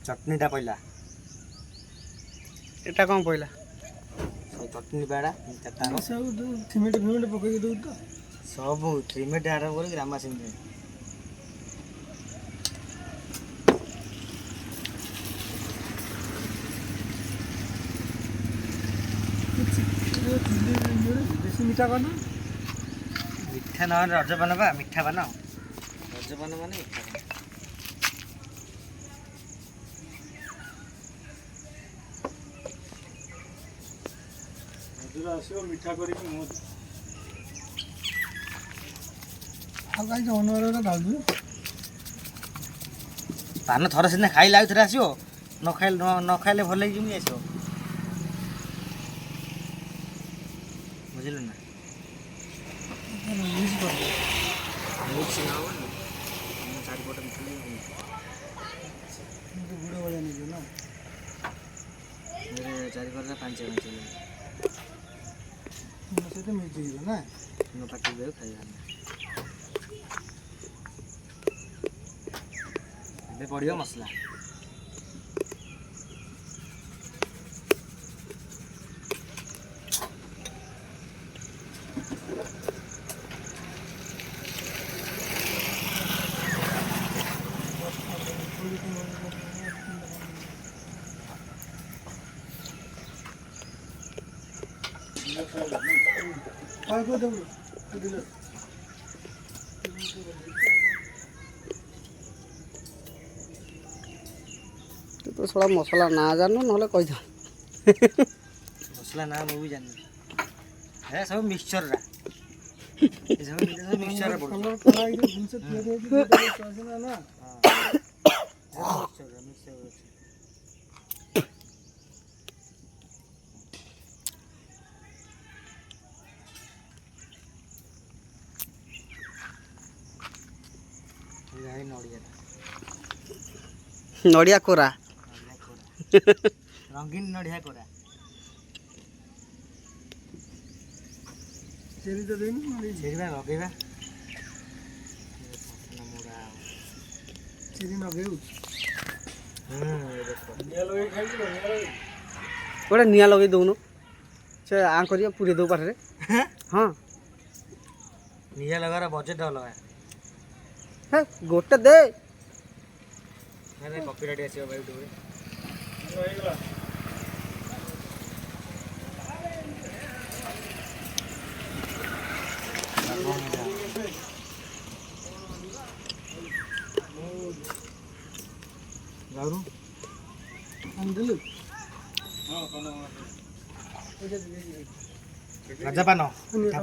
चटनीटा पहिला एटा कौन पहला चटनी बाड़ा चार सब सिमेंट फिमेंट पकई दऊ तो सब ट्रिमेट आरंभ कर ग्रामा सिंह बेसी मीठा करना मिठा न रजपान बा मिठा पान रजपान माने मिठा पान मधुर आसो मीठा करी मो आ काई जानवर रे डालू पान थर सिना खाइला आउ थरे आसियो न खाइले भल जिमि आसियो बुझिलु ना मिस कर दे मिक्स ना हो चारि पट मिठा तो बुढ़ा वाला नहीं जो ना मेरे चारि पट 5 5 मसे तो मिल जाएगा ना न पाटी दे खाइबा ଏବେ ପଡ଼ିବ ମସଲା को दो तो थोड़ा मसला ना जानो ना कही था मसला ना मैं भी जानी है सब मिक्सचर रा सब मिक्सचर पड़ो कलर कलाई के दिन से तैयार है कि ना ना मिक्सचर ये नोड़िया नड़िया कोरा रंगीन नड़िया कोरा चेरी तो देनी छेरिबा लगेबा चेरी न गयो ये देखो निया लगे खाई तो गोटे निआ लगे दौन से आ कर पूरे दो पारे हाँ निया लगार बजेट अलग है गोटे दे अरे कॉपीराइट आसीबा भाई यूट्यूब रे होइगला गाउनु अंदलु हां कोन ओजे रजपान मिठा